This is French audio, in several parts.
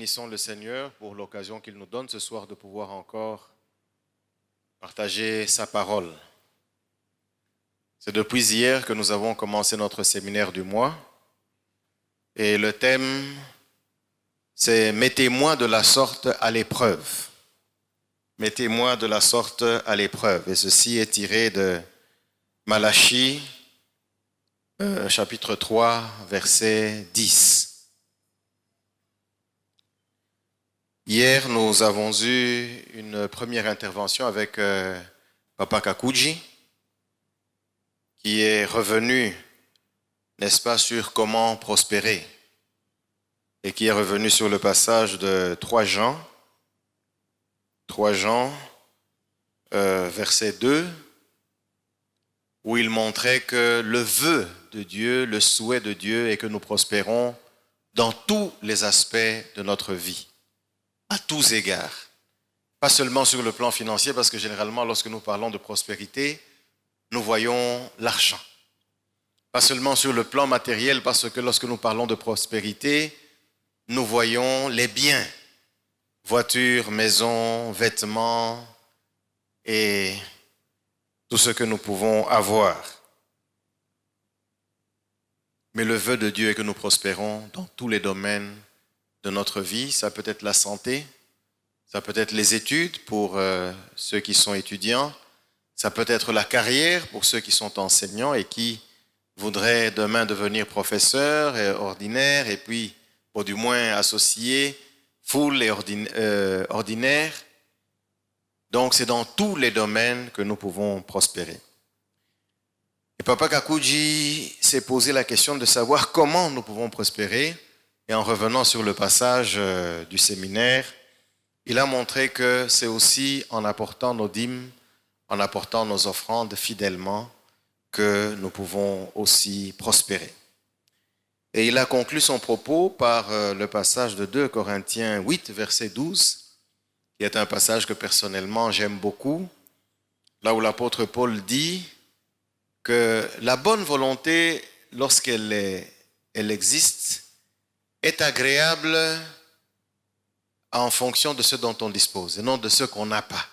bénissons le Seigneur pour l'occasion qu'il nous donne ce soir de pouvoir encore partager sa parole. C'est depuis hier que nous avons commencé notre séminaire du mois et le thème c'est « Mettez-moi de la sorte à l'épreuve ». Mettez-moi de la sorte à l'épreuve. Et ceci est tiré de Malachie, chapitre 3, verset 10. Hier, nous avons eu une première intervention avec Papa Kakuji, qui est revenu, n'est-ce pas, sur comment prospérer, et qui est revenu sur le passage de 3 Jean, verset 2, où il montrait que le vœu de Dieu, le souhait de Dieu est que nous prospérons dans tous les aspects de notre vie, à tous égards. Pas seulement sur le plan financier, parce que généralement, lorsque nous parlons de prospérité, nous voyons l'argent. Pas seulement sur le plan matériel, parce que lorsque nous parlons de prospérité, nous voyons les biens, voitures, maisons, vêtements et tout ce que nous pouvons avoir. Mais le vœu de Dieu est que nous prospérons dans tous les domaines de notre vie. Ça peut être la santé, ça peut être les études pour ceux qui sont étudiants, ça peut être la carrière pour ceux qui sont enseignants et qui voudraient demain devenir professeurs et ordinaires et puis, ou du moins associés, full et ordinaires. Donc, c'est dans tous les domaines que nous pouvons prospérer. Et Papa Kakuji s'est posé la question de savoir comment nous pouvons prospérer. Et en revenant sur le passage du séminaire, il a montré que c'est aussi en apportant nos dîmes, en apportant nos offrandes fidèlement, que nous pouvons aussi prospérer. Et il a conclu son propos par le passage de 2 Corinthiens 8, verset 12, qui est un passage que personnellement j'aime beaucoup, là où l'apôtre Paul dit que la bonne volonté, lorsqu'elle existe, est agréable en fonction de ce dont on dispose et non de ce qu'on n'a pas.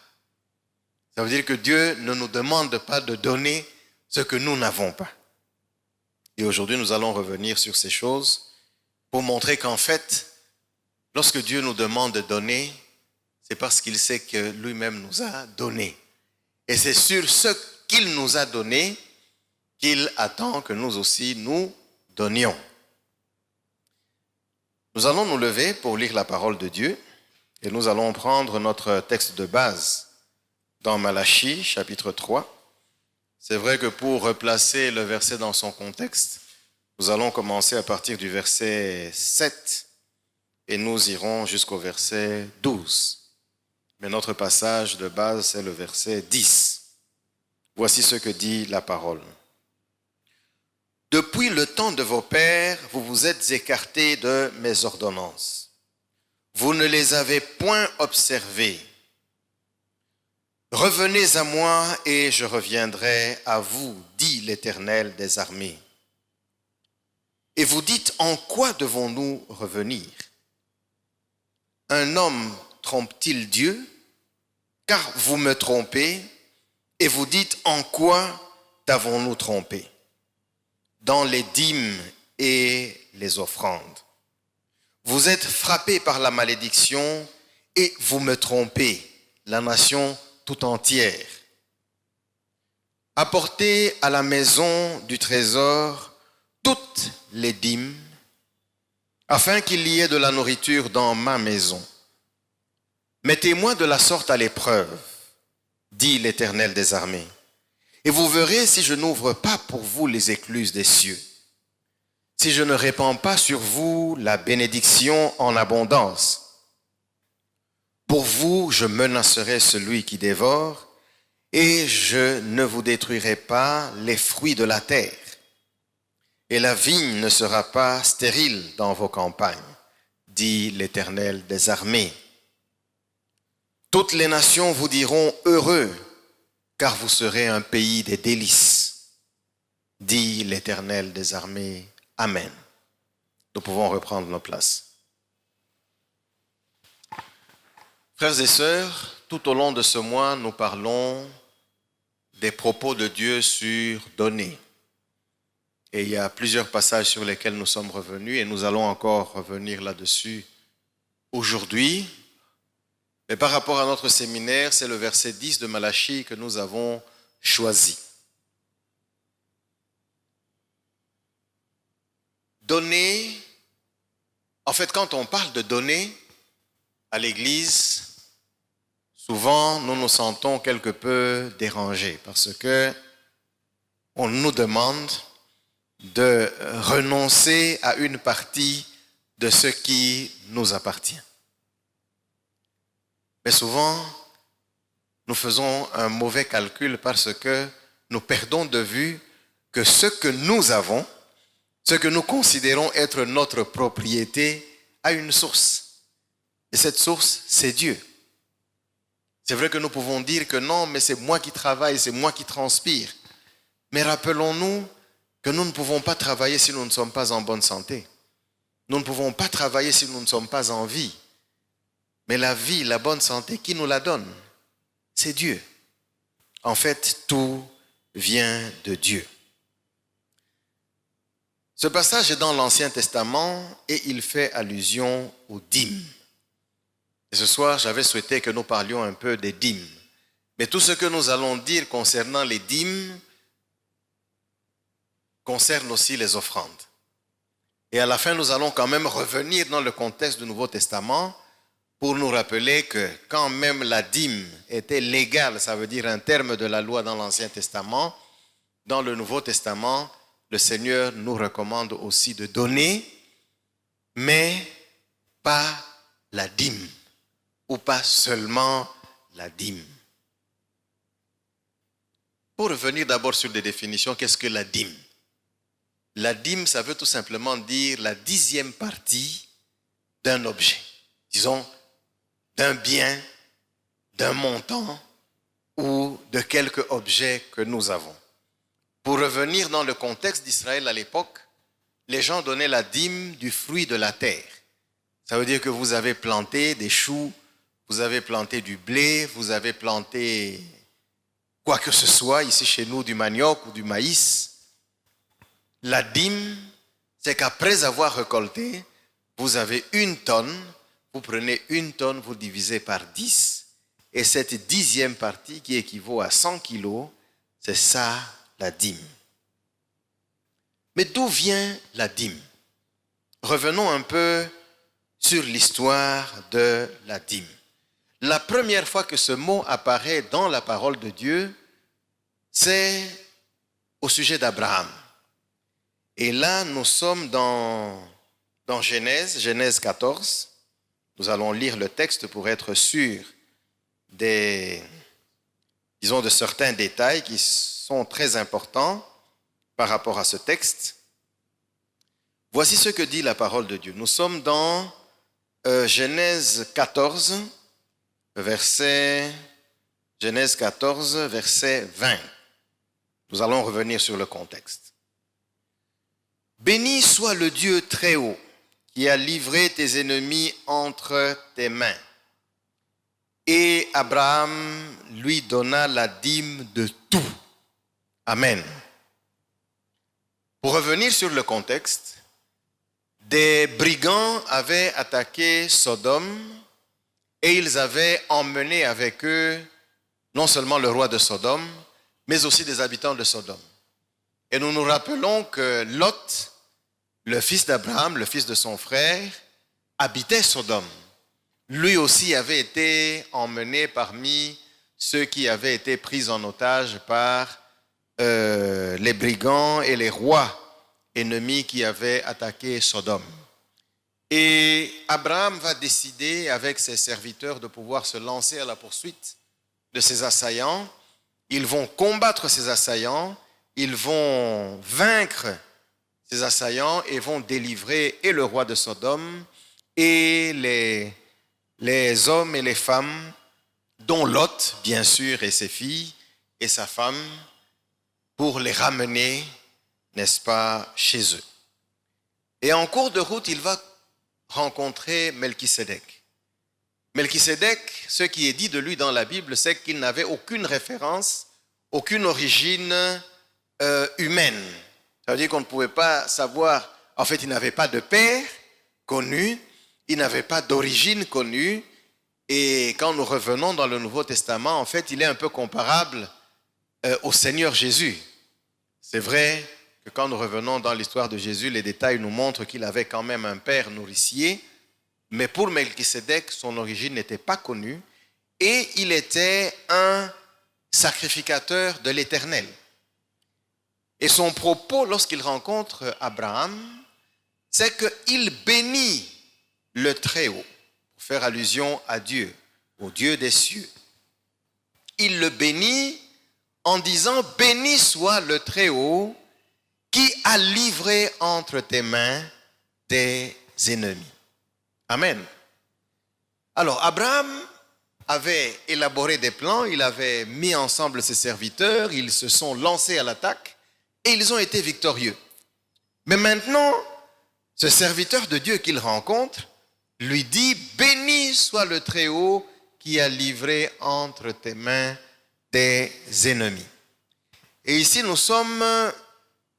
Ça veut dire que Dieu ne nous demande pas de donner ce que nous n'avons pas. Et aujourd'hui, nous allons revenir sur ces choses pour montrer qu'en fait, lorsque Dieu nous demande de donner, c'est parce qu'il sait que lui-même nous a donné. Et c'est sur ce qu'il nous a donné qu'il attend que nous aussi nous donnions. Nous allons nous lever pour lire la parole de Dieu et nous allons prendre notre texte de base dans Malachie, chapitre 3. C'est vrai que pour replacer le verset dans son contexte, nous allons commencer à partir du verset 7 et nous irons jusqu'au verset 12. Mais notre passage de base, c'est le verset 10. Voici ce que dit la parole. Depuis le temps de vos pères, vous vous êtes écartés de mes ordonnances. Vous ne les avez point observées. Revenez à moi et je reviendrai à vous, dit l'Éternel des armées. Et vous dites, en quoi devons-nous revenir? Un homme trompe-t-il Dieu? Car vous me trompez et vous dites, en quoi t'avons-nous trompé? Dans les dîmes et les offrandes. Vous êtes frappés par la malédiction et vous me trompez, la nation tout entière. Apportez à la maison du trésor toutes les dîmes, afin qu'il y ait de la nourriture dans ma maison. Mettez-moi de la sorte à l'épreuve, dit l'Éternel des armées. Et vous verrez si je n'ouvre pas pour vous les écluses des cieux, si je ne répands pas sur vous la bénédiction en abondance. Pour vous, je menacerai celui qui dévore, et je ne vous détruirai pas les fruits de la terre. Et la vigne ne sera pas stérile dans vos campagnes, dit l'Éternel des armées. Toutes les nations vous diront heureux, car vous serez un pays des délices, dit l'Éternel des armées. Amen. Nous pouvons reprendre nos places. Frères et sœurs, tout au long de ce mois, nous parlons des propos de Dieu sur donner. Et il y a plusieurs passages sur lesquels nous sommes revenus et nous allons encore revenir là-dessus aujourd'hui. Mais par rapport à notre séminaire, c'est le verset 10 de Malachie que nous avons choisi. Donner, en fait, quand on parle de donner à l'Église, souvent nous nous sentons quelque peu dérangés parce que on nous demande de renoncer à une partie de ce qui nous appartient. Mais souvent, nous faisons un mauvais calcul parce que nous perdons de vue que ce que nous avons, ce que nous considérons être notre propriété, a une source. Et cette source, c'est Dieu. C'est vrai que nous pouvons dire que non, mais c'est moi qui travaille, c'est moi qui transpire. Mais rappelons-nous que nous ne pouvons pas travailler si nous ne sommes pas en bonne santé. Nous ne pouvons pas travailler si nous ne sommes pas en vie. Mais la vie, la bonne santé, qui nous la donne? C'est Dieu. En fait, tout vient de Dieu. Ce passage est dans l'Ancien Testament et il fait allusion aux dîmes. Et ce soir, j'avais souhaité que nous parlions un peu des dîmes. Mais tout ce que nous allons dire concernant les dîmes concerne aussi les offrandes. Et à la fin, nous allons quand même revenir dans le contexte du Nouveau Testament pour nous rappeler que quand même la dîme était légale, ça veut dire un terme de la loi dans l'Ancien Testament, dans le Nouveau Testament, le Seigneur nous recommande aussi de donner, mais pas la dîme, ou pas seulement la dîme. Pour revenir d'abord sur des définitions, qu'est-ce que la dîme? La dîme, ça veut tout simplement dire la 10e partie d'un objet. Disons, d'un bien, d'un montant ou de quelque objet que nous avons. Pour revenir dans le contexte d'Israël à l'époque, les gens donnaient la dîme du fruit de la terre. Ça veut dire que vous avez planté des choux, vous avez planté du blé, vous avez planté quoi que ce soit, ici chez nous du manioc ou du maïs. La dîme, c'est qu'après avoir récolté, vous avez 1 tonne, vous prenez 1 tonne, vous divisez par 10, et cette 10e partie qui équivaut à 100 kilos, c'est ça la dîme. Mais d'où vient la dîme? Revenons un peu sur l'histoire de la dîme. La première fois que ce mot apparaît dans la parole de Dieu, c'est au sujet d'Abraham. Et là, nous sommes dans Genèse 14. Nous allons lire le texte pour être sûrs de certains détails qui sont très importants par rapport à ce texte. Voici ce que dit la parole de Dieu. Nous sommes dans Genèse 14, verset 20. Nous allons revenir sur le contexte. Béni soit le Dieu très haut qui a livré tes ennemis entre tes mains. Et Abraham lui donna la dîme de tout. Amen. Pour revenir sur le contexte, des brigands avaient attaqué Sodome et ils avaient emmené avec eux non seulement le roi de Sodome, mais aussi des habitants de Sodome. Et nous nous rappelons que Lot, le fils d'Abraham, le fils de son frère, habitait Sodome. Lui aussi avait été emmené parmi ceux qui avaient été pris en otage par les brigands et les rois ennemis qui avaient attaqué Sodome. Et Abraham va décider avec ses serviteurs de pouvoir se lancer à la poursuite de ses assaillants. Ils vont combattre ces assaillants, ils vont vaincre ces assaillants et vont délivrer et le roi de Sodome et les hommes et les femmes, dont Lot, bien sûr, et ses filles et sa femme, pour les ramener, n'est-ce pas, chez eux. Et en cours de route, il va rencontrer Melchisédek. Melchisédek, ce qui est dit de lui dans la Bible, c'est qu'il n'avait aucune référence, aucune origine humaine. Ça veut dire qu'on ne pouvait pas savoir, en fait, il n'avait pas de père connu, il n'avait pas d'origine connue. Et quand nous revenons dans le Nouveau Testament, en fait, il est un peu comparable au Seigneur Jésus. C'est vrai que quand nous revenons dans l'histoire de Jésus, les détails nous montrent qu'il avait quand même un père nourricier, mais pour Melchisédek, son origine n'était pas connue et il était un sacrificateur de l'Éternel. Et son propos, lorsqu'il rencontre Abraham, c'est qu'il bénit le Très-Haut, pour faire allusion à Dieu, au Dieu des cieux. Il le bénit en disant « Béni soit le Très-Haut qui a livré entre tes mains tes ennemis. » Amen. Alors, Abraham avait élaboré des plans, il avait mis ensemble ses serviteurs, ils se sont lancés à l'attaque et ils ont été victorieux. Mais maintenant, ce serviteur de Dieu qu'il rencontre lui dit « Béni soit le Très-Haut qui a livré entre tes mains tes ennemis. » Et ici, nous sommes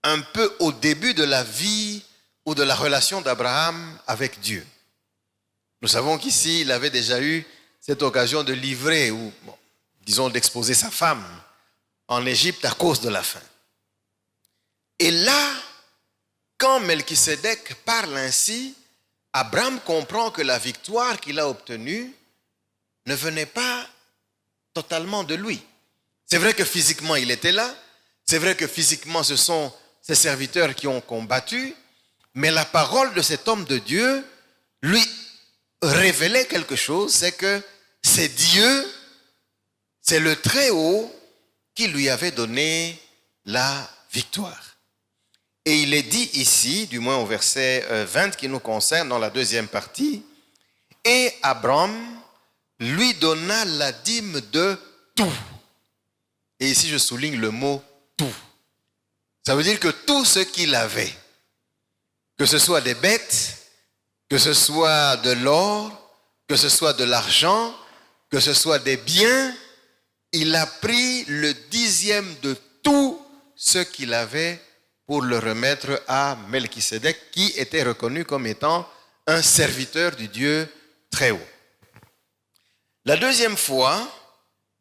un peu au début de la vie ou de la relation d'Abraham avec Dieu. Nous savons qu'ici, il avait déjà eu cette occasion de livrer, ou disons d'exposer sa femme en Égypte à cause de la faim. Et là, quand Melchisédek parle ainsi, Abraham comprend que la victoire qu'il a obtenue ne venait pas totalement de lui. C'est vrai que physiquement il était là, c'est vrai que physiquement ce sont ses serviteurs qui ont combattu, mais la parole de cet homme de Dieu lui révélait quelque chose, c'est que c'est Dieu, c'est le Très-Haut qui lui avait donné la victoire. Et il est dit ici, du moins au verset 20 qui nous concerne, dans la deuxième partie, « Et Abraham lui donna la dîme de tout. » Et ici je souligne le mot « tout ». Ça veut dire que tout ce qu'il avait, que ce soit des bêtes, que ce soit de l'or, que ce soit de l'argent, que ce soit des biens, il a pris le 10e de tout ce qu'il avait pour le remettre à Melchisédek, qui était reconnu comme étant un serviteur du Dieu Très-Haut. La deuxième fois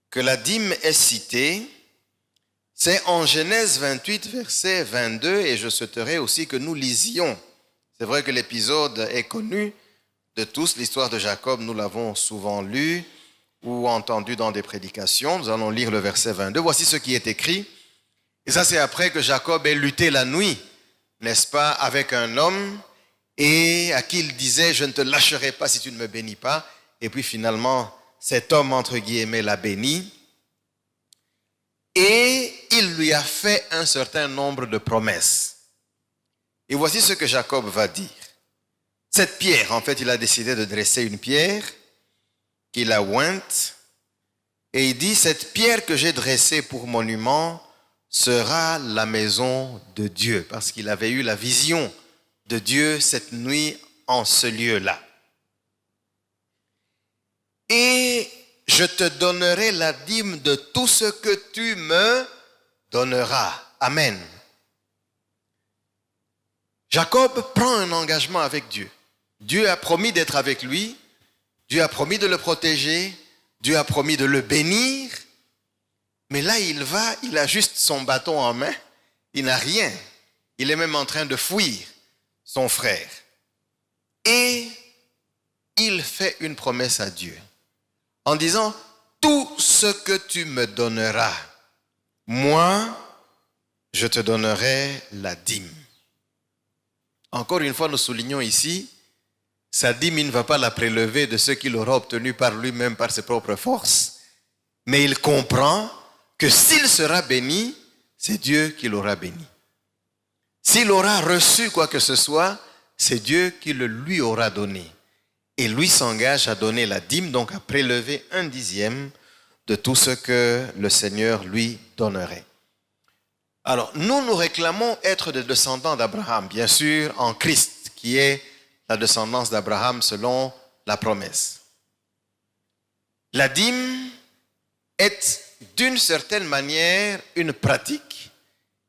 que la dîme est citée, c'est en Genèse 28, verset 22, et je souhaiterais aussi que nous lisions. C'est vrai que l'épisode est connu de tous, l'histoire de Jacob, nous l'avons souvent lu ou entendu dans des prédications. Nous allons lire le verset 22. Voici ce qui est écrit. Et ça, c'est après que Jacob ait lutté la nuit, n'est-ce pas, avec un homme, et à qui il disait « Je ne te lâcherai pas si tu ne me bénis pas ». Et puis finalement, cet homme, entre guillemets, l'a béni. Et il lui a fait un certain nombre de promesses. Et voici ce que Jacob va dire. Cette pierre, en fait, il a décidé de dresser une pierre qu'il a ointe. Et il dit, cette pierre que j'ai dressée pour monument sera la maison de Dieu. Parce qu'il avait eu la vision de Dieu cette nuit en ce lieu-là. Et je te donnerai la dîme de tout ce que tu me donneras. Amen. Jacob prend un engagement avec Dieu. Dieu a promis d'être avec lui. Dieu a promis de le protéger. Dieu a promis de le bénir. Mais là, il a juste son bâton en main. Il n'a rien. Il est même en train de fuir son frère. Et il fait une promesse à Dieu en disant, tout ce que tu me donneras, moi, je te donnerai la dîme. Encore une fois, nous soulignons ici, sa dîme, il ne va pas la prélever de ce qu'il aura obtenu par lui-même, par ses propres forces, mais il comprend que s'il sera béni, c'est Dieu qui l'aura béni. S'il aura reçu quoi que ce soit, c'est Dieu qui le lui aura donné. Et lui s'engage à donner la dîme, donc à prélever 1/10 de tout ce que le Seigneur lui donnerait. Alors, nous réclamons être des descendants d'Abraham, bien sûr, en Christ, qui est la descendance d'Abraham selon la promesse. La dîme est d'une certaine manière une pratique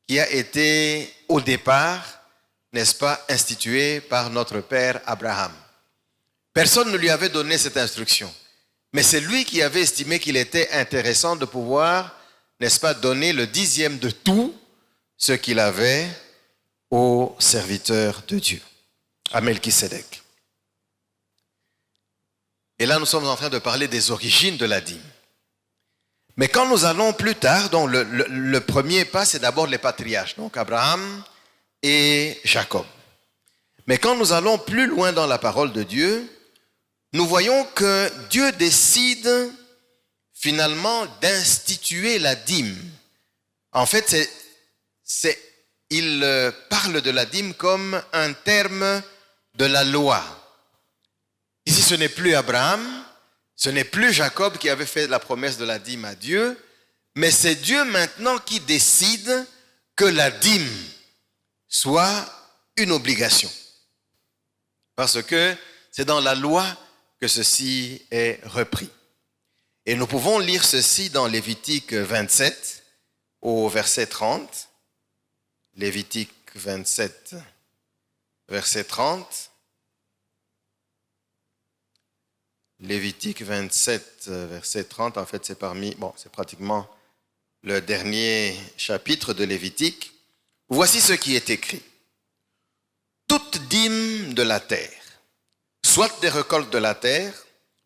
qui a été au départ, n'est-ce pas, instituée par notre père Abraham. Personne ne lui avait donné cette instruction, mais c'est lui qui avait estimé qu'il était intéressant de pouvoir, n'est-ce pas, donner le 10e de tout ce qu'il avait aux serviteurs de Dieu, à Melchisédek. Et là, nous sommes en train de parler des origines de la dîme. Mais quand nous allons plus tard, donc le premier pas, c'est d'abord les patriarches, donc Abraham et Jacob. Mais quand nous allons plus loin dans la parole de Dieu, nous voyons que Dieu décide finalement d'instituer la dîme. En fait, il parle de la dîme comme un terme de la loi. Ici, ce n'est plus Abraham, ce n'est plus Jacob qui avait fait la promesse de la dîme à Dieu, mais c'est Dieu maintenant qui décide que la dîme soit une obligation. Parce que c'est dans la loi que ceci est repris. Et nous pouvons lire ceci dans Lévitique 27 au verset 30. Lévitique 27, verset 30. Lévitique 27, verset 30, en fait, c'est pratiquement le dernier chapitre de Lévitique. Voici ce qui est écrit. Toute dîme de la terre, soit des récoltes de la terre,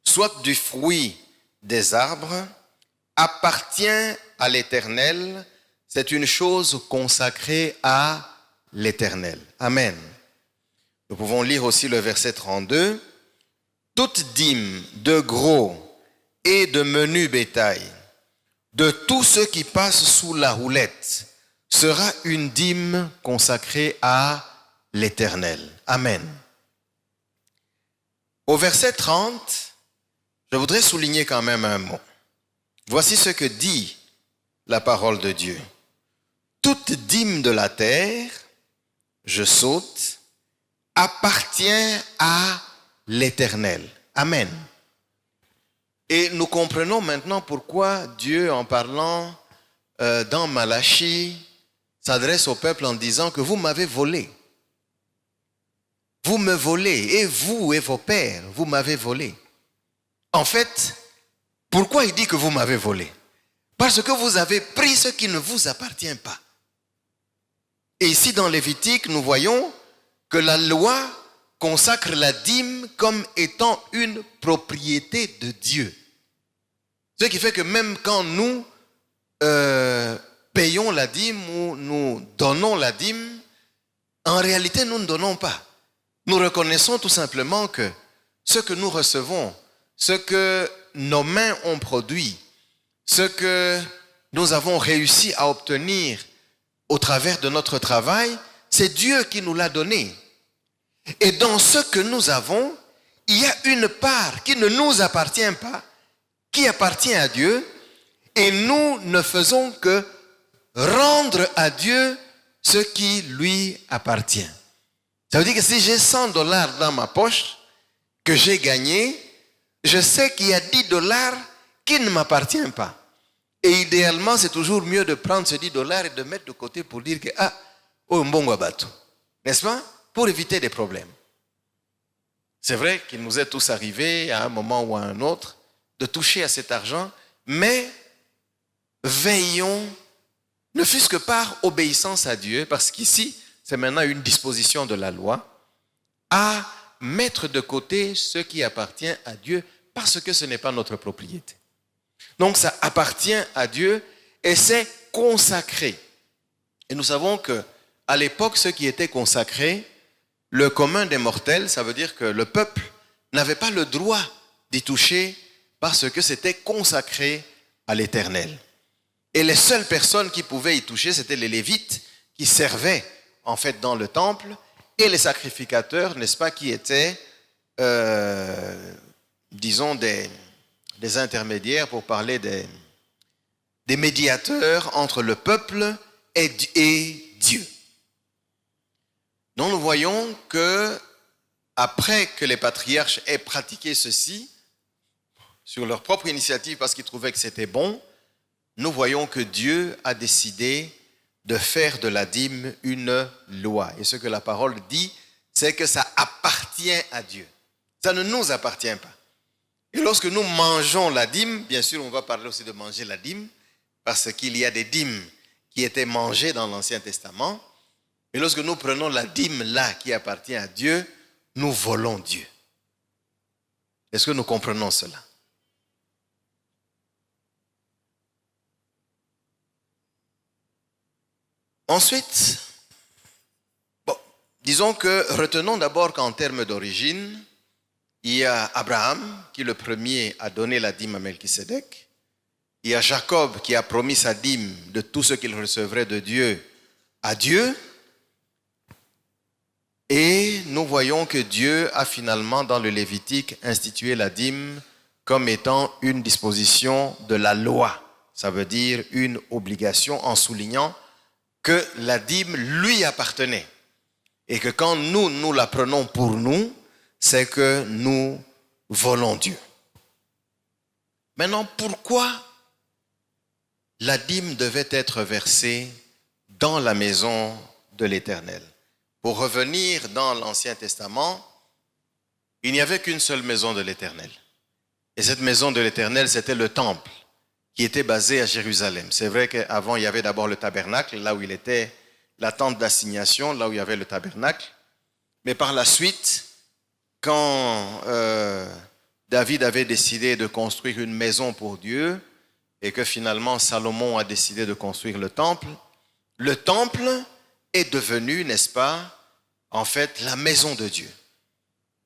soit du fruit des arbres, appartient à l'Éternel. C'est une chose consacrée à l'Éternel. Amen. Nous pouvons lire aussi le verset 32. Toute dîme de gros et de menu bétail, de tout ce qui passe sous la houlette, sera une dîme consacrée à l'Éternel. Amen. Au verset 30, je voudrais souligner quand même un mot. Voici ce que dit la parole de Dieu. Toute dîme de la terre, je saute, appartient à l'Éternel. Amen. Et nous comprenons maintenant pourquoi Dieu, en parlant dans Malachie, s'adresse au peuple en disant que vous m'avez volé. Vous me volez, et vous et vos pères, vous m'avez volé. En fait, pourquoi il dit que vous m'avez volé? Parce que vous avez pris ce qui ne vous appartient pas. Et ici dans Lévitique, nous voyons que la loi consacre la dîme comme étant une propriété de Dieu. Ce qui fait que même quand nous payons la dîme ou nous donnons la dîme, en réalité nous ne donnons pas. Nous reconnaissons tout simplement que ce que nous recevons, ce que nos mains ont produit, ce que nous avons réussi à obtenir au travers de notre travail, c'est Dieu qui nous l'a donné. Et dans ce que nous avons, il y a une part qui ne nous appartient pas, qui appartient à Dieu, et nous ne faisons que rendre à Dieu ce qui lui appartient. Ça veut dire que si j'ai $100 dans ma poche, que j'ai gagné, je sais qu'il y a $10 qui ne m'appartiennent pas. Et idéalement, c'est toujours mieux de prendre ces $10 et de mettre de côté pour dire que, n'est-ce pas? Pour éviter des problèmes. C'est vrai qu'il nous est tous arrivé à un moment ou à un autre de toucher à cet argent, mais veillons, ne fût-ce que par obéissance à Dieu, parce qu'ici, c'est maintenant une disposition de la loi, à mettre de côté ce qui appartient à Dieu, parce que ce n'est pas notre propriété. Donc ça appartient à Dieu et c'est consacré. Et nous savons que à l'époque, ce qui était consacré, le commun des mortels, ça veut dire que le peuple n'avait pas le droit d'y toucher parce que c'était consacré à l'Éternel. Et les seules personnes qui pouvaient y toucher, c'était les Lévites qui servaient en fait dans le temple et les sacrificateurs, n'est-ce pas, qui étaient, disons, des intermédiaires pour parler des médiateurs entre le peuple et Dieu. Donc nous voyons que après que les patriarches aient pratiqué ceci, sur leur propre initiative parce qu'ils trouvaient que c'était bon, nous voyons que Dieu a décidé de faire de la dîme une loi. Et ce que la parole dit, c'est que ça appartient à Dieu. Ça ne nous appartient pas. Et lorsque nous mangeons la dîme, bien sûr, on va parler aussi de manger la dîme, parce qu'il y a des dîmes qui étaient mangées dans l'Ancien Testament. Et lorsque nous prenons la dîme là qui appartient à Dieu, nous volons Dieu. Est-ce que nous comprenons cela? Ensuite, disons que retenons d'abord qu'en termes d'origine, il y a Abraham qui le premier a donné la dîme à Melchisédek. Il y a Jacob qui a promis sa dîme de tout ce qu'il recevrait de Dieu à Dieu. Et nous voyons que Dieu a finalement dans le Lévitique institué la dîme comme étant une disposition de la loi. Ça veut dire une obligation en soulignant que la dîme lui appartenait. Et que quand nous la prenons pour nous, c'est que nous volons Dieu. Maintenant, pourquoi la dîme devait être versée dans la maison de l'Éternel? Pour revenir dans l'Ancien Testament, il n'y avait qu'une seule maison de l'Éternel. Et cette maison de l'Éternel, c'était le temple qui était basé à Jérusalem. C'est vrai qu'avant, il y avait d'abord le tabernacle, là où il était la tente d'assignation, là où il y avait le tabernacle. Mais par la suite, quand David avait décidé de construire une maison pour Dieu et que finalement Salomon a décidé de construire le temple est devenu, n'est-ce pas, en fait, la maison de Dieu.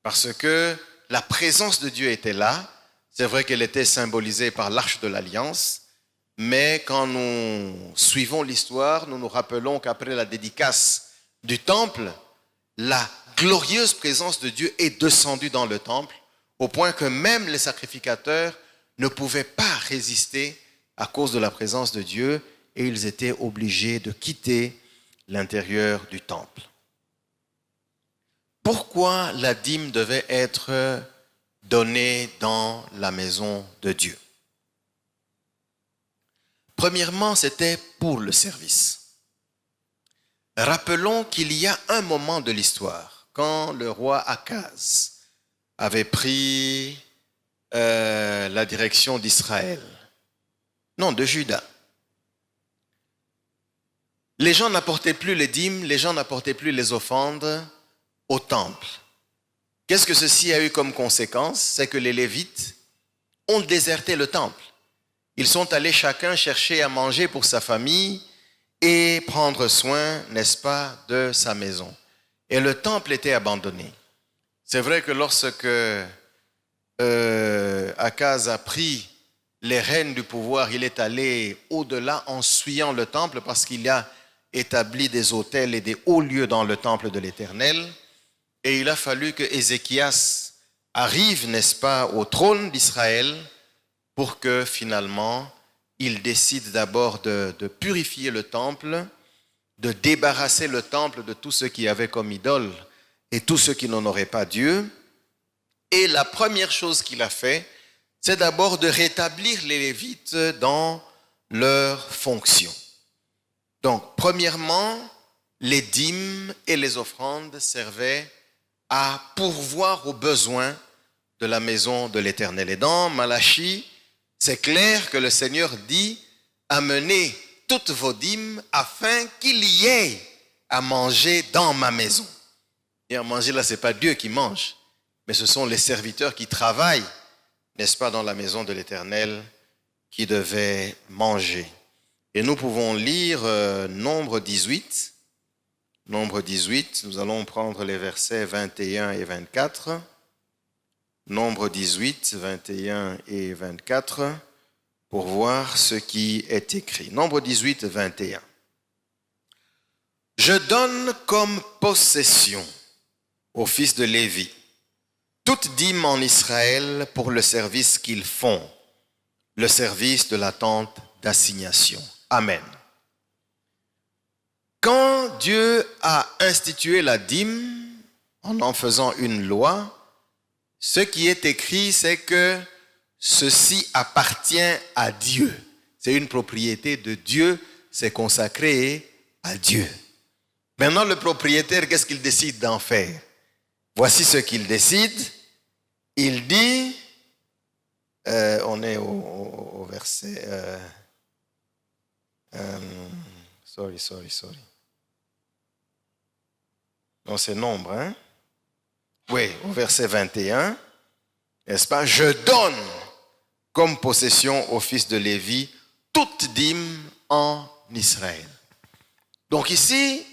Parce que la présence de Dieu était là. C'est vrai qu'elle était symbolisée par l'arche de l'Alliance, mais quand nous suivons l'histoire, nous nous rappelons qu'après la dédicace du temple, la glorieuse présence de Dieu est descendue dans le temple, au point que même les sacrificateurs ne pouvaient pas résister à cause de la présence de Dieu, et ils étaient obligés de quitter l'intérieur du temple. Pourquoi la dîme devait être donnée dans la maison de Dieu? Premièrement, c'était pour le service. Rappelons qu'il y a un moment de l'histoire, quand le roi Akaz avait pris la direction d'Israël, non, de Juda. Les gens n'apportaient plus les dîmes, les gens n'apportaient plus les offrandes au temple. Qu'est-ce que ceci a eu comme conséquence? C'est que les Lévites ont déserté le temple. Ils sont allés chacun chercher à manger pour sa famille et prendre soin, n'est-ce pas, de sa maison. Et le temple était abandonné. C'est vrai que lorsque Akaz a pris les rênes du pouvoir, il est allé au-delà en souillant le temple parce qu'il a établi des autels et des hauts lieux dans le temple de l'Éternel. Et il a fallu que Ézéchias arrive, n'est-ce pas, au trône d'Israël pour que finalement il décide d'abord de purifier le temple, de débarrasser le temple de tout ce qui avait comme idole et tout ce qui n'honorait pas Dieu. Et la première chose qu'il a fait, c'est d'abord de rétablir les Lévites dans leurs fonctions. Donc, premièrement, les dîmes et les offrandes servaient à pourvoir aux besoins de la maison de l'Éternel. Et dans Malachie, c'est clair que le Seigneur dit « Amenez toutes vos dîmes afin qu'il y ait à manger dans ma maison. » Et à manger là, ce n'est pas Dieu qui mange, mais ce sont les serviteurs qui travaillent, n'est-ce pas, dans la maison de l'Éternel, qui devaient manger. Et nous pouvons lire Nombre 18. Nombre 18, nous allons prendre les versets 21 et 24. Nombre 18, 21 et 24, pour voir ce qui est écrit. Nombre 18, 21. Je donne comme possession aux fils de Lévi toute dîme en Israël pour le service qu'ils font, le service de la tente d'assignation. Amen. Quand Dieu a institué la dîme en faisant une loi, ce qui est écrit, c'est que ceci appartient à Dieu. C'est une propriété de Dieu, c'est consacré à Dieu. Maintenant, le propriétaire, qu'est-ce qu'il décide d'en faire? Voici ce qu'il décide. Il dit, on est au verset... sorry. Non, c'est Nombre, hein? Oui, au verset 21, n'est-ce pas? Je donne comme possession au fils de Lévi toute dîme en Israël. Donc ici,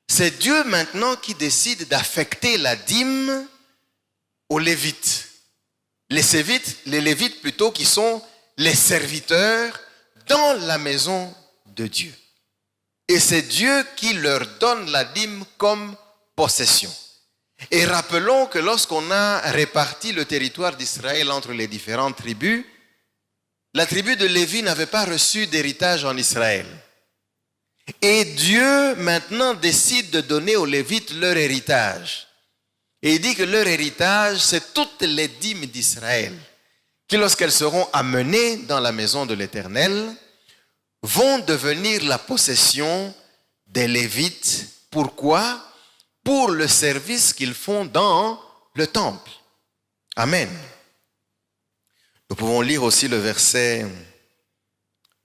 c'est Dieu maintenant qui décide d'affecter la dîme aux Lévites. Les Lévites plutôt, qui sont les serviteurs dans la maison de Dieu. Et c'est Dieu qui leur donne la dîme comme possession. Et rappelons que lorsqu'on a réparti le territoire d'Israël entre les différentes tribus, la tribu de Lévi n'avait pas reçu d'héritage en Israël. Et Dieu maintenant décide de donner aux Lévites leur héritage. Et il dit que leur héritage, c'est toutes les dîmes d'Israël, qui lorsqu'elles seront amenées dans la maison de l'Éternel, vont devenir la possession des Lévites. Pourquoi? Pour le service qu'ils font dans le temple. Amen. Nous pouvons lire aussi le verset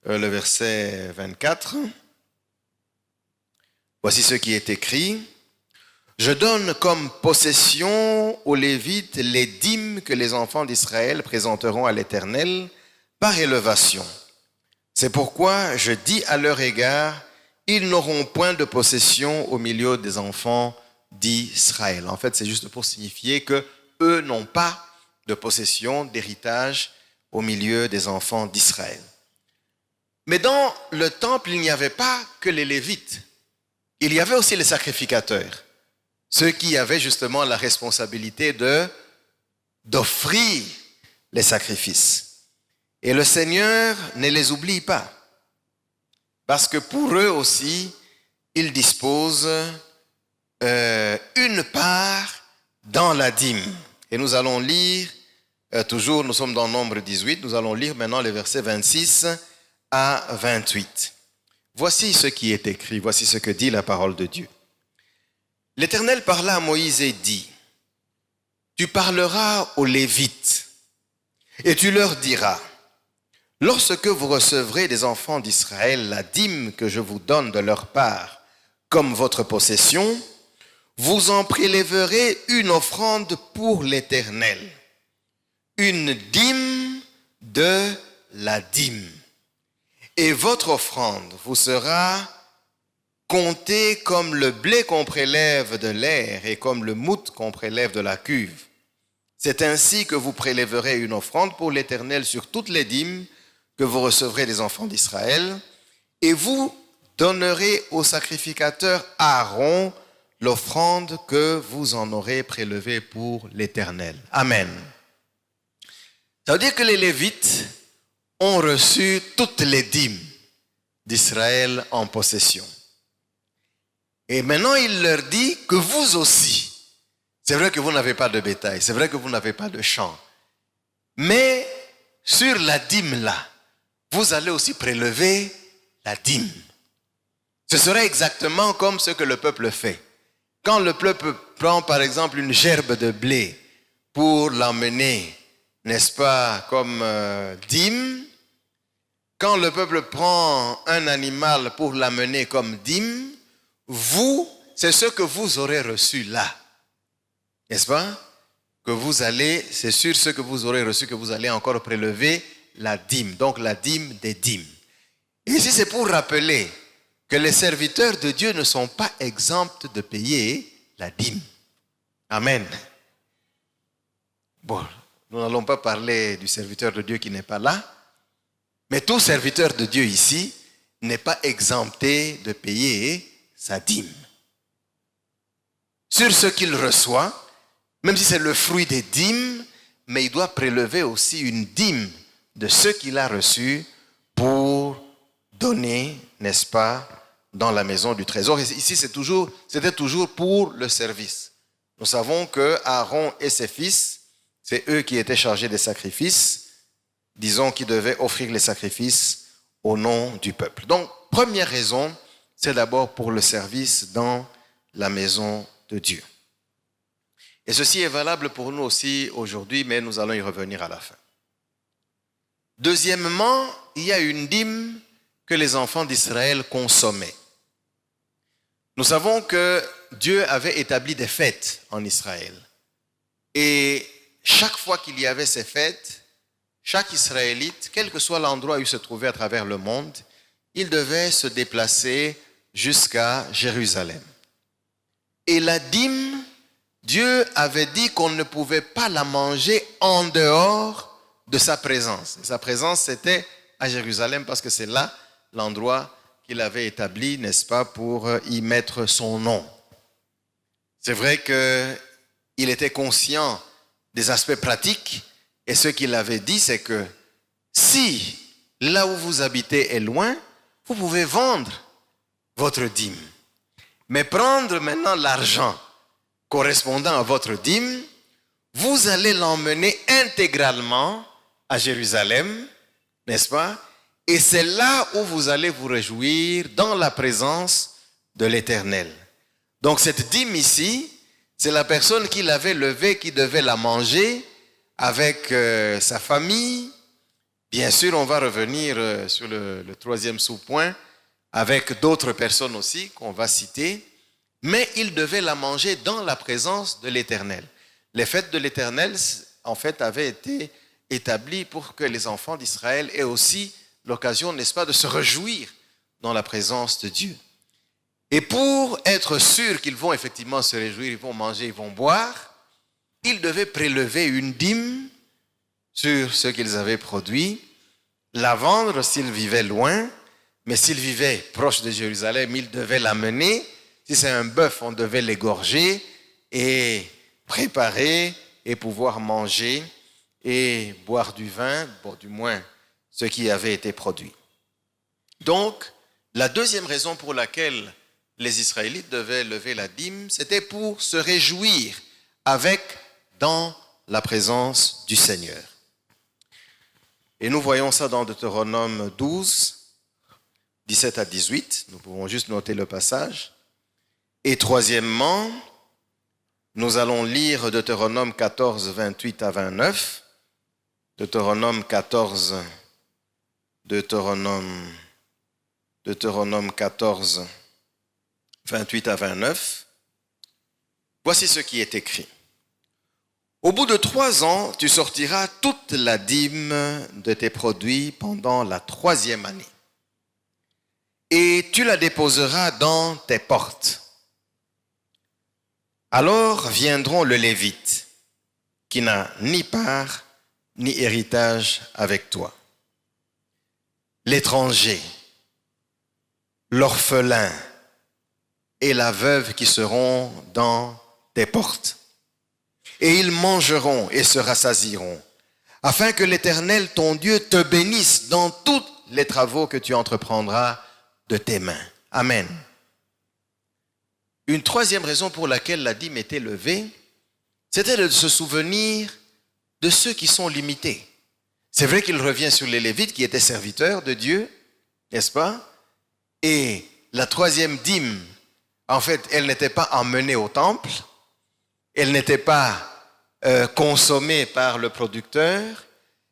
24. Voici ce qui est écrit. Je donne comme possession aux Lévites les dîmes que les enfants d'Israël présenteront à l'Éternel par élévation. C'est pourquoi je dis à leur égard, ils n'auront point de possession au milieu des enfants d'Israël. En fait, c'est juste pour signifier que eux n'ont pas de possession, d'héritage au milieu des enfants d'Israël. Mais dans le temple, il n'y avait pas que les Lévites. Il y avait aussi les sacrificateurs, ceux qui avaient justement la responsabilité d'offrir les sacrifices. Et le Seigneur ne les oublie pas, parce que pour eux aussi, il dispose une part dans la dîme. Et nous allons lire, toujours nous sommes dans Nombre 18, nous allons lire maintenant les versets 26 à 28. Voici ce qui est écrit, voici ce que dit la parole de Dieu. L'Éternel parla à Moïse et dit, « Tu parleras aux Lévites et tu leur diras, lorsque vous recevrez des enfants d'Israël la dîme que je vous donne de leur part comme votre possession, vous en prélèverez une offrande pour l'Éternel, une dîme de la dîme. Et votre offrande vous sera comptée comme le blé qu'on prélève de l'aire et comme le mout qu'on prélève de la cuve. C'est ainsi que vous prélèverez une offrande pour l'Éternel sur toutes les dîmes que vous recevrez des enfants d'Israël, et vous donnerez au sacrificateur Aaron l'offrande que vous en aurez prélevée pour l'Éternel. Amen. Ça veut dire que les Lévites ont reçu toutes les dîmes d'Israël en possession. Et maintenant, il leur dit que vous aussi, c'est vrai que vous n'avez pas de bétail, c'est vrai que vous n'avez pas de champ, mais sur la dîme là, vous allez aussi prélever la dîme. Ce serait exactement comme ce que le peuple fait. Quand le peuple prend par exemple une gerbe de blé pour l'emmener, n'est-ce pas, comme dîme, quand le peuple prend un animal pour l'amener comme dîme, vous, c'est ce que vous aurez reçu là. N'est-ce pas? Que vous allez, c'est sur ce que vous aurez reçu que vous allez encore prélever la dîme, donc la dîme des dîmes. Et ici, c'est pour rappeler que les serviteurs de Dieu ne sont pas exempts de payer la dîme. Amen. Bon, nous n'allons pas parler du serviteur de Dieu qui n'est pas là, mais tout serviteur de Dieu ici n'est pas exempté de payer sa dîme. Sur ce qu'il reçoit, même si c'est le fruit des dîmes, mais il doit prélever aussi une dîme de ce qu'il a reçu pour donner, n'est-ce pas, dans la maison du trésor. Et ici, c'était toujours pour le service. Nous savons que Aaron et ses fils, c'est eux qui étaient chargés des sacrifices, disons, qui devait offrir les sacrifices au nom du peuple. Donc, première raison, c'est d'abord pour le service dans la maison de Dieu. Et ceci est valable pour nous aussi aujourd'hui, mais nous allons y revenir à la fin. Deuxièmement, il y a une dîme que les enfants d'Israël consommaient. Nous savons que Dieu avait établi des fêtes en Israël. Et chaque fois qu'il y avait ces fêtes, chaque Israélite, quel que soit l'endroit où il se trouvait à travers le monde, il devait se déplacer jusqu'à Jérusalem. Et la dîme, Dieu avait dit qu'on ne pouvait pas la manger en dehors de sa présence. Et sa présence, c'était à Jérusalem parce que c'est là l'endroit qu'il avait établi, n'est-ce pas, pour y mettre son nom. C'est vrai qu'il était conscient des aspects pratiques et ce qu'il avait dit, c'est que si là où vous habitez est loin, vous pouvez vendre votre dîme. Mais prendre maintenant l'argent correspondant à votre dîme, vous allez l'emmener intégralement à Jérusalem, n'est-ce pas? Et c'est là où vous allez vous réjouir dans la présence de l'Éternel. Donc cette dîme ici, c'est la personne qui l'avait levée qui devait la manger avec sa famille. Bien sûr, on va revenir sur le troisième sous-point avec d'autres personnes aussi qu'on va citer. Mais il devait la manger dans la présence de l'Éternel. Les fêtes de l'Éternel, en fait, avaient été établies pour que les enfants d'Israël aient aussi l'occasion, n'est-ce pas, de se réjouir dans la présence de Dieu. Et pour être sûr qu'ils vont effectivement se réjouir, ils vont manger, ils vont boire, ils devaient prélever une dîme sur ce qu'ils avaient produit, la vendre s'ils vivaient loin, mais s'ils vivaient proche de Jérusalem, ils devaient l'amener. Si c'est un bœuf, on devait l'égorger et préparer et pouvoir manger et boire du vin, bon, du moins ce qui avait été produit. Donc, la deuxième raison pour laquelle les Israélites devaient lever la dîme, c'était pour se réjouir avec, dans la présence du Seigneur. Et nous voyons ça dans Deutéronome 12, 17 à 18. Nous pouvons juste noter le passage. Et troisièmement, nous allons lire Deutéronome 14, 28 à 29. Deutéronome 14, Deutéronome 14, 28 à 29. Voici ce qui est écrit. Au bout de 3 ans, tu sortiras toute la dîme de tes produits pendant la 3e année. Et tu la déposeras dans tes portes. Alors viendront le Lévite, qui n'a ni part ni héritage avec toi, l'étranger, l'orphelin et la veuve qui seront dans tes portes. Et ils mangeront et se rassasieront, afin que l'Éternel, ton Dieu, te bénisse dans tous les travaux que tu entreprendras de tes mains. Amen. Une troisième raison pour laquelle la dîme était levée, c'était de se souvenir de ceux qui sont limités. C'est vrai qu'il revient sur les Lévites qui étaient serviteurs de Dieu, n'est-ce pas? Et la troisième dîme, en fait, elle n'était pas emmenée au temple, elle n'était pas consommée par le producteur,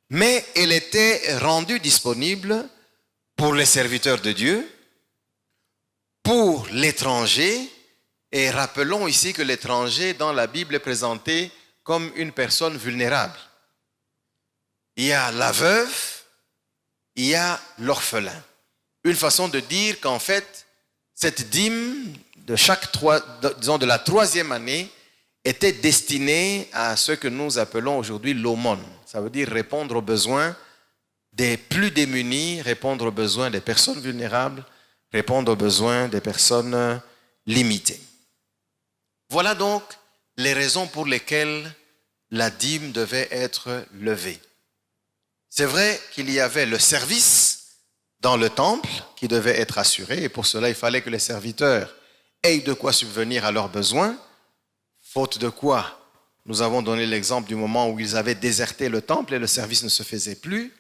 mais elle était rendue disponible pour les serviteurs de Dieu, pour l'étranger. Et rappelons ici que l'étranger dans la Bible est présenté comme une personne vulnérable. Il y a la veuve, il y a l'orphelin. Une façon de dire qu'en fait, cette dîme de de la 3e année était destinée à ce que nous appelons aujourd'hui l'aumône. Ça veut dire répondre aux besoins des plus démunis, répondre aux besoins des personnes vulnérables, répondre aux besoins des personnes limitées. Voilà donc les raisons pour lesquelles la dîme devait être levée. C'est vrai qu'il y avait le service dans le temple qui devait être assuré, et pour cela il fallait que les serviteurs aient de quoi subvenir à leurs besoins, faute de quoi nous avons donné l'exemple du moment où ils avaient déserté le temple et le service ne se faisait plus.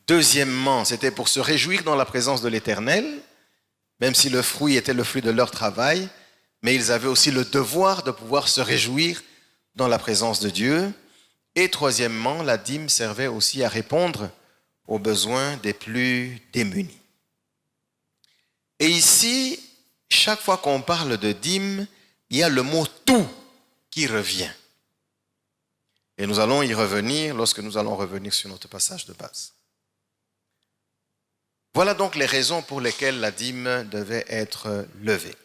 Deuxièmement, c'était pour se réjouir dans la présence de l'Éternel, même si le fruit était le fruit de leur travail, mais ils avaient aussi le devoir de pouvoir se réjouir dans la présence de Dieu. Et troisièmement, la dîme servait aussi à répondre aux besoins des plus démunis. Et ici, chaque fois qu'on parle de dîme, il y a le mot « tout » qui revient. Et nous allons y revenir lorsque nous allons revenir sur notre passage de base. Voilà donc les raisons pour lesquelles la dîme devait être levée.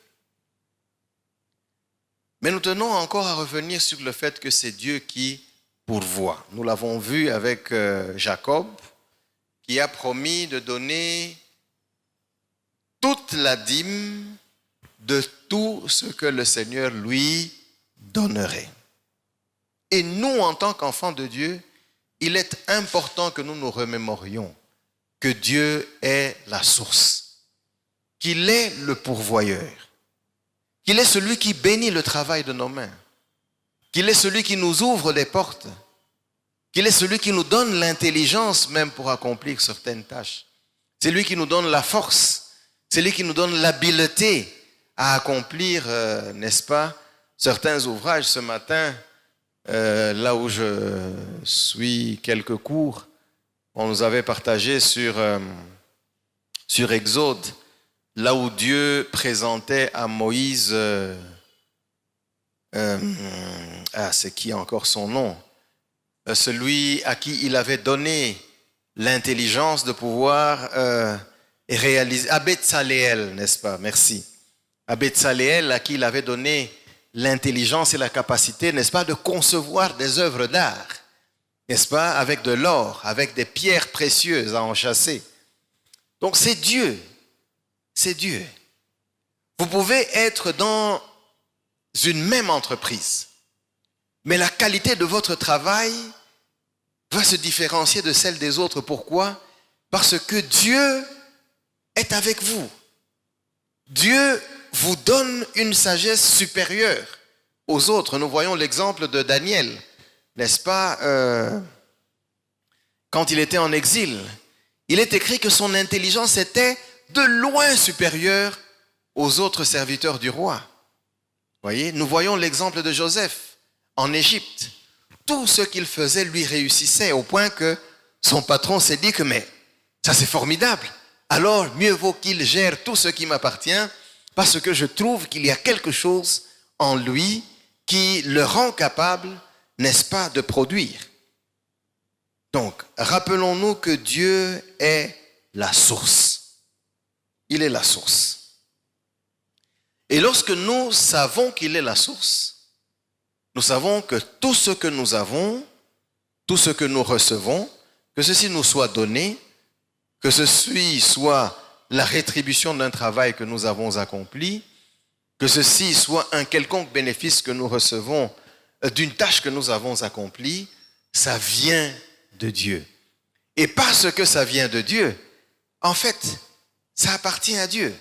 Mais nous tenons encore à revenir sur le fait que c'est Dieu qui pourvoit. Nous l'avons vu avec Jacob, qui a promis de donner toute la dîme de tout ce que le Seigneur lui donnerait. Et nous, en tant qu'enfants de Dieu, il est important que nous nous remémorions que Dieu est la source, qu'il est le pourvoyeur, qu'il est celui qui bénit le travail de nos mains, qu'il est celui qui nous ouvre les portes, qu'il est celui qui nous donne l'intelligence même pour accomplir certaines tâches. C'est lui qui nous donne la force, c'est lui qui nous donne l'habileté à accomplir, n'est-ce pas, certains ouvrages. Ce matin, là où je suis quelques cours, on nous avait partagé sur Exode, là où Dieu présentait à Moïse, c'est qui encore son nom, celui à qui il avait donné l'intelligence de pouvoir réaliser, à Betsaléel, n'est-ce pas? Merci. À Betsaléel, à qui il avait donné l'intelligence et la capacité, n'est-ce pas, de concevoir des œuvres d'art, n'est-ce pas, avec de l'or, avec des pierres précieuses à enchâsser. Donc c'est Dieu, c'est Dieu. Vous pouvez être dans une même entreprise, mais la qualité de votre travail va se différencier de celle des autres. Pourquoi? Parce que Dieu est avec vous. Dieu vous donne une sagesse supérieure aux autres. Nous voyons l'exemple de Daniel, n'est-ce pas, quand il était en exil. Il est écrit que son intelligence était de loin supérieure aux autres serviteurs du roi. Voyez, nous voyons l'exemple de Joseph en Égypte. Tout ce qu'il faisait lui réussissait au point que son patron s'est dit que mais ça c'est formidable. Alors mieux vaut qu'il gère tout ce qui m'appartient parce que je trouve qu'il y a quelque chose en lui qui le rend capable, n'est-ce pas, de produire. Donc, rappelons-nous que Dieu est la source. Il est la source. Et lorsque nous savons qu'il est la source, nous savons que tout ce que nous avons, tout ce que nous recevons, que ceci nous soit donné, que ceci soit la rétribution d'un travail que nous avons accompli, que ceci soit un quelconque bénéfice que nous recevons d'une tâche que nous avons accomplie, ça vient de Dieu. Et parce que ça vient de Dieu, en fait, ça appartient à Dieu.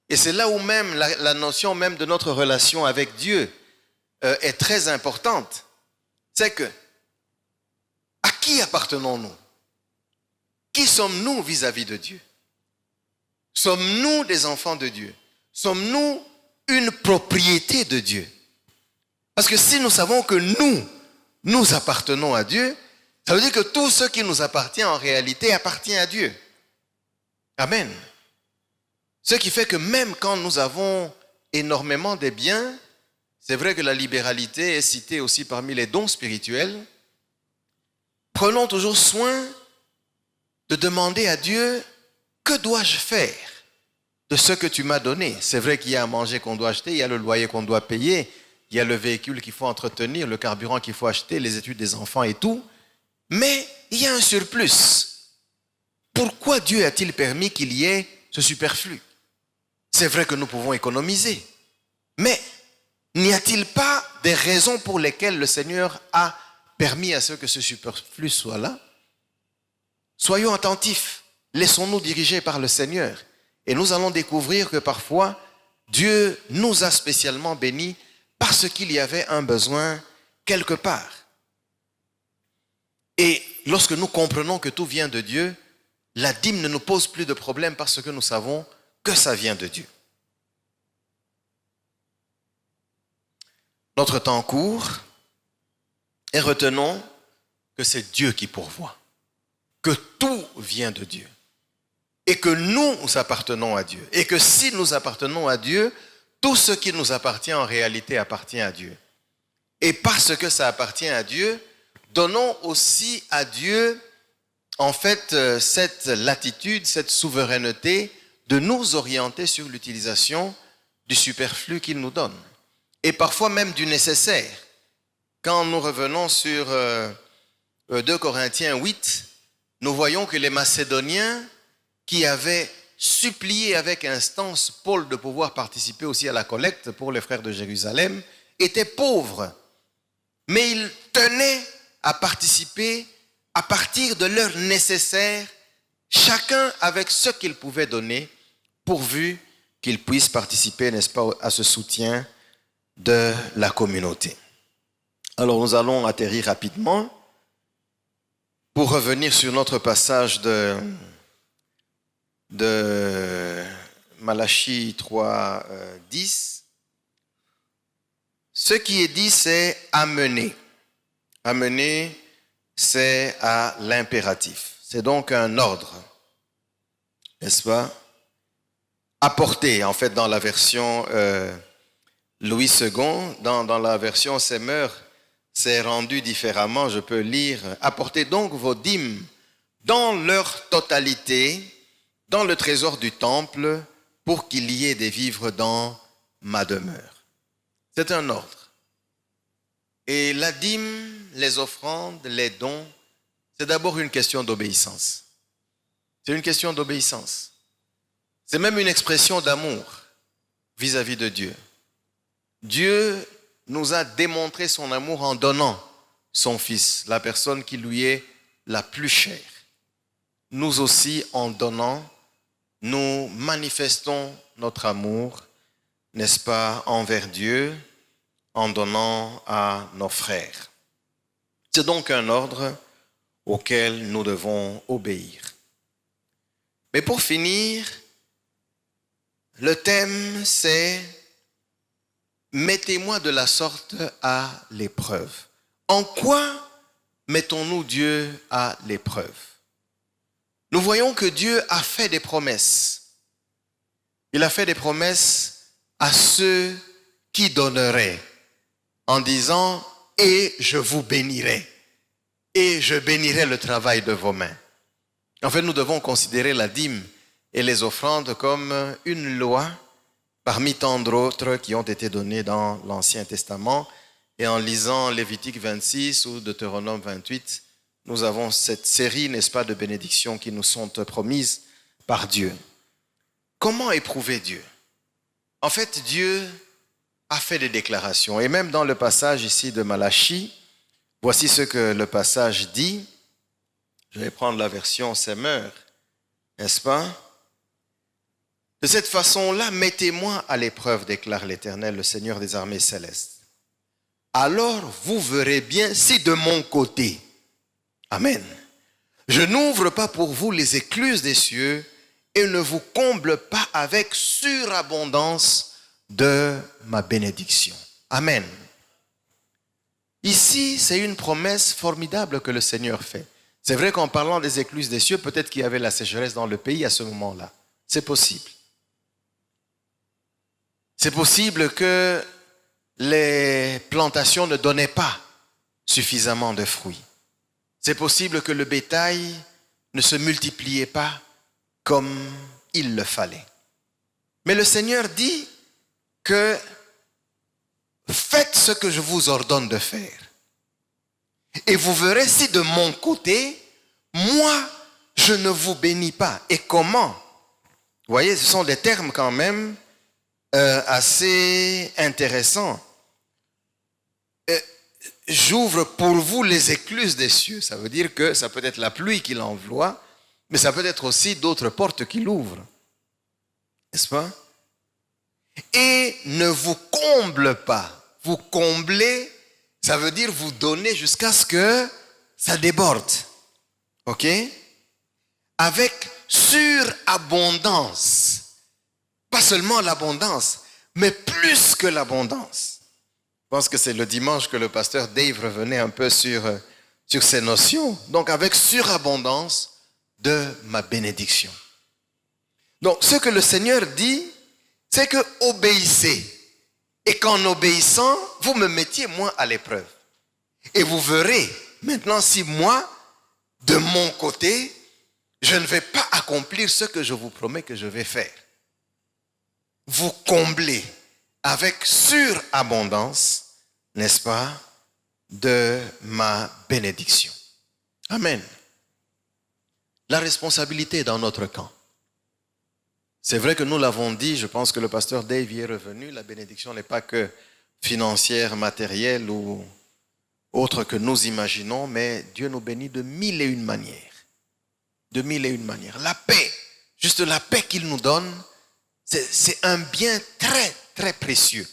Et c'est là où même la notion même de notre relation avec Dieu est très importante. C'est que, à qui appartenons-nous? Qui sommes-nous vis-à-vis de Dieu? Sommes-nous des enfants de Dieu? Sommes-nous une propriété de Dieu? Parce que si nous savons que nous appartenons à Dieu, ça veut dire que tout ce qui nous appartient en réalité appartient à Dieu. Amen. Ce qui fait que même quand nous avons énormément de biens, c'est vrai que la libéralité est citée aussi parmi les dons spirituels, prenons toujours soin de demander à Dieu, que dois-je faire de ce que tu m'as donné? C'est vrai qu'il y a à manger qu'on doit acheter, il y a le loyer qu'on doit payer, il y a le véhicule qu'il faut entretenir, le carburant qu'il faut acheter, les études des enfants et tout. Mais il y a un surplus. Pourquoi Dieu a-t-il permis qu'il y ait ce superflu? C'est vrai que nous pouvons économiser. Mais n'y a-t-il pas des raisons pour lesquelles le Seigneur a permis à ce que ce superflu soit là? Soyons attentifs. Laissons-nous diriger par le Seigneur. Et nous allons découvrir que parfois, Dieu nous a spécialement bénis parce qu'il y avait un besoin quelque part. Et lorsque nous comprenons que tout vient de Dieu, la dîme ne nous pose plus de problème parce que nous savons que ça vient de Dieu. Notre temps court et retenons que c'est Dieu qui pourvoit, que tout vient de Dieu et que nous appartenons à Dieu et que si nous appartenons à Dieu, tout ce qui nous appartient en réalité appartient à Dieu. Et parce que ça appartient à Dieu, donnons aussi à Dieu en fait cette latitude, cette souveraineté de nous orienter sur l'utilisation du superflu qu'il nous donne. Et parfois même du nécessaire. Quand nous revenons sur 2 Corinthiens 8, nous voyons que les Macédoniens qui avaient supplié avec instance Paul de pouvoir participer aussi à la collecte pour les frères de Jérusalem étaient pauvres. Mais ils tenaient à participer à partir de leur nécessaire, chacun avec ce qu'il pouvait donner, pourvu qu'ils puissent participer, n'est-ce pas, à ce soutien de la communauté. Alors nous allons atterrir rapidement pour revenir sur notre passage de Malachie 3, 10. Ce qui est dit, c'est amener. Amener, c'est à l'impératif. C'est donc un ordre, n'est-ce pas? Apporter, en fait, dans la version Louis II, dans la version Semeur, c'est rendu différemment, je peux lire. Apportez donc vos dîmes dans leur totalité, dans le trésor du temple, pour qu'il y ait des vivres dans ma demeure. C'est un ordre. Et la dîme, les offrandes, les dons, c'est d'abord une question d'obéissance. C'est une question d'obéissance. C'est même une expression d'amour vis-à-vis de Dieu. Dieu nous a démontré son amour en donnant son Fils, la personne qui lui est la plus chère. Nous aussi, en donnant, nous manifestons notre amour, n'est-ce pas, envers Dieu, en donnant à nos frères. C'est donc un ordre auquel nous devons obéir. Mais pour finir, le thème c'est « Mettez-moi de la sorte à l'épreuve ». En quoi mettons-nous Dieu à l'épreuve? Nous voyons que Dieu a fait des promesses. Il a fait des promesses à ceux qui donneraient en disant « Et je vous bénirai, et je bénirai le travail de vos mains ». En fait, nous devons considérer la dîme et les offrandes comme une loi parmi tant d'autres qui ont été données dans l'Ancien Testament. Et en lisant Lévitique 26 ou Deutéronome 28, nous avons cette série, n'est-ce pas, de bénédictions qui nous sont promises par Dieu. Comment éprouver Dieu? En fait, Dieu a fait des déclarations. Et même dans le passage ici de Malachie, voici ce que le passage dit. Je vais prendre la version Semeur, n'est-ce pas? De cette façon-là, mettez-moi à l'épreuve, déclare l'Éternel, le Seigneur des armées célestes. Alors vous verrez bien si de mon côté, amen, je n'ouvre pas pour vous les écluses des cieux et ne vous comble pas avec surabondance de ma bénédiction. Amen. Ici, c'est une promesse formidable que le Seigneur fait. C'est vrai qu'en parlant des écluses des cieux, peut-être qu'il y avait la sécheresse dans le pays à ce moment-là. C'est possible. C'est possible que les plantations ne donnaient pas suffisamment de fruits. C'est possible que le bétail ne se multipliait pas comme il le fallait. Mais le Seigneur dit que faites ce que je vous ordonne de faire. Et vous verrez si de mon côté, moi, je ne vous bénis pas. Et comment? Vous voyez, ce sont des termes quand même assez intéressants. J'ouvre pour vous les écluses des cieux. Ça veut dire que ça peut être la pluie qu'il envoie, mais ça peut être aussi d'autres portes qu'il ouvre. N'est-ce pas? Et ne vous comble pas. Vous comblez, ça veut dire vous donner jusqu'à ce que ça déborde. Ok? avec surabondance. Pas seulement l'abondance, mais plus que l'abondance. Je pense que c'est le dimanche que le pasteur Dave revenait un peu sur ces notions. Donc avec surabondance de ma bénédiction. Donc ce que le Seigneur dit, c'est que obéissez. Et qu'en obéissant, vous me mettiez moi à l'épreuve. Et vous verrez maintenant si moi, de mon côté, je ne vais pas accomplir ce que je vous promets que je vais faire. Vous comblez avec surabondance, n'est-ce pas, de ma bénédiction. Amen. La responsabilité est dans notre camp. C'est vrai que nous l'avons dit, je pense que le pasteur Dave y est revenu, la bénédiction n'est pas que financière, matérielle ou autre que nous imaginons, mais Dieu nous bénit de 1001 manières. De 1001 manières. La paix, juste la paix qu'il nous donne, c'est un bien très, très précieux.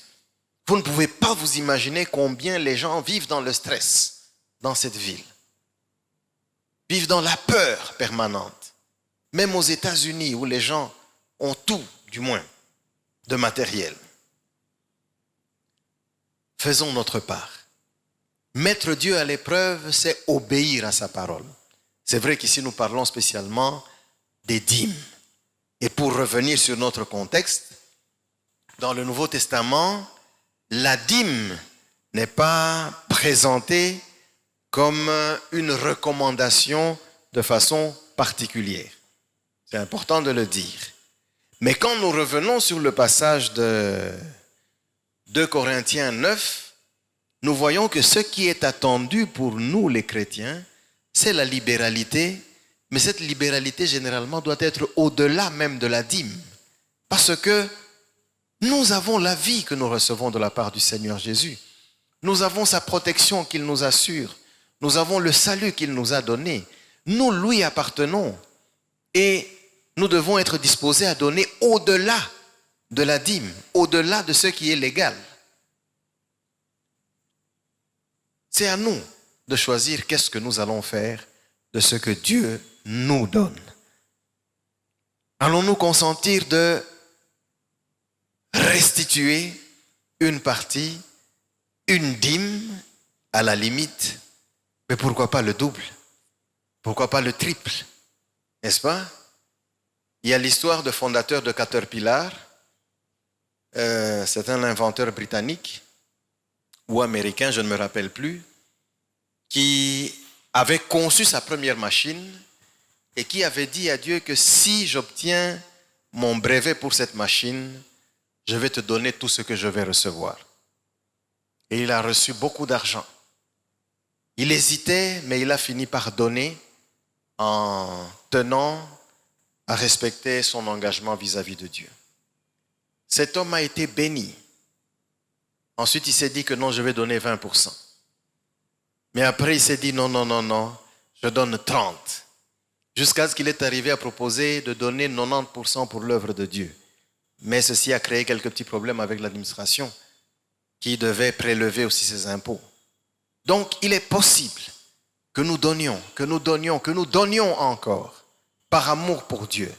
Vous ne pouvez pas vous imaginer combien les gens vivent dans le stress dans cette ville. Vivent dans la peur permanente. Même aux États-Unis où les gens ont tout, du moins, de matériel. Faisons notre part. Mettre Dieu à l'épreuve, c'est obéir à sa parole. C'est vrai qu'ici nous parlons spécialement des dîmes. Et pour revenir sur notre contexte, dans le Nouveau Testament, la dîme n'est pas présentée comme une recommandation de façon particulière. C'est important de le dire. Mais quand nous revenons sur le passage de 2 Corinthiens 9, nous voyons que ce qui est attendu pour nous les chrétiens, c'est la libéralité. Mais cette libéralité, généralement, doit être au-delà même de la dîme. Parce que nous avons la vie que nous recevons de la part du Seigneur Jésus. Nous avons sa protection qu'il nous assure. Nous avons le salut qu'il nous a donné. Nous lui appartenons. Et nous devons être disposés à donner au-delà de la dîme, au-delà de ce qui est légal. C'est à nous de choisir qu'est-ce que nous allons faire de ce que Dieu nous donne. Allons-nous consentir de restituer une partie, une dîme, à la limite, mais pourquoi pas le double? Pourquoi pas le triple? N'est-ce pas? Il y a l'histoire du fondateur de Caterpillar, c'est un inventeur britannique ou américain, je ne me rappelle plus, qui avait conçu sa première machine et qui avait dit à Dieu que si j'obtiens mon brevet pour cette machine, je vais te donner tout ce que je vais recevoir. Et il a reçu beaucoup d'argent. Il hésitait, mais il a fini par donner en tenant à respecter son engagement vis-à-vis de Dieu. Cet homme a été béni. Ensuite, il s'est dit que non, je vais donner 20%. Mais après, il s'est dit non, je donne 30%. Jusqu'à ce qu'il est arrivé à proposer de donner 90% pour l'œuvre de Dieu. Mais ceci a créé quelques petits problèmes avec l'administration qui devait prélever aussi ses impôts. Donc, il est possible que nous donnions encore par amour pour Dieu,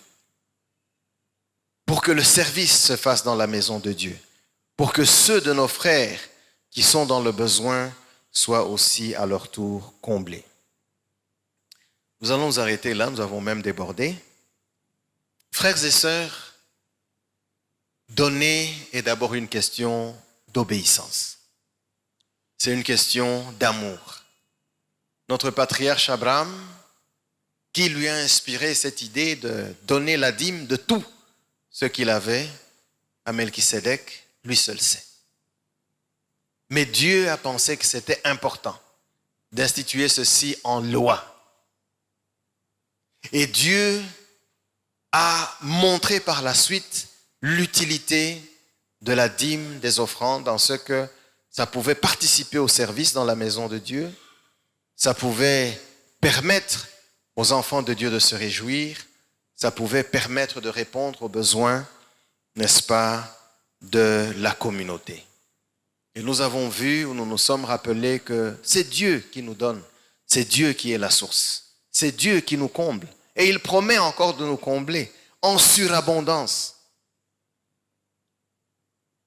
pour que le service se fasse dans la maison de Dieu, pour que ceux de nos frères qui sont dans le besoin soient aussi à leur tour comblés. Nous allons nous arrêter là, nous avons même débordé. Frères et sœurs, donner est d'abord une question d'obéissance. C'est une question d'amour. Notre patriarche Abraham, qui lui a inspiré cette idée de donner la dîme de tout ce qu'il avait à Melchisédek, lui seul sait. Mais Dieu a pensé que c'était important d'instituer ceci en loi. Et Dieu a montré par la suite l'utilité de la dîme des offrandes en ce que ça pouvait participer au service dans la maison de Dieu, ça pouvait permettre aux enfants de Dieu de se réjouir, ça pouvait permettre de répondre aux besoins, n'est-ce pas, de la communauté. Et nous avons vu, nous nous sommes rappelés que c'est Dieu qui nous donne, c'est Dieu qui est la source, c'est Dieu qui nous comble. Et il promet encore de nous combler en surabondance.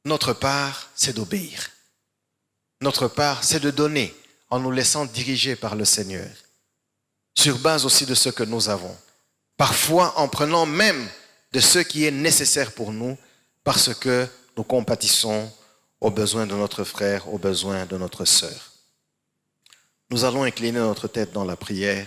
Notre part, c'est d'obéir. Notre part, c'est de donner en nous laissant diriger par le Seigneur, sur base aussi de ce que nous avons. Parfois en prenant même de ce qui est nécessaire pour nous, parce que nous compatissons aux besoins de notre frère, aux besoins de notre sœur. Nous allons incliner notre tête dans la prière.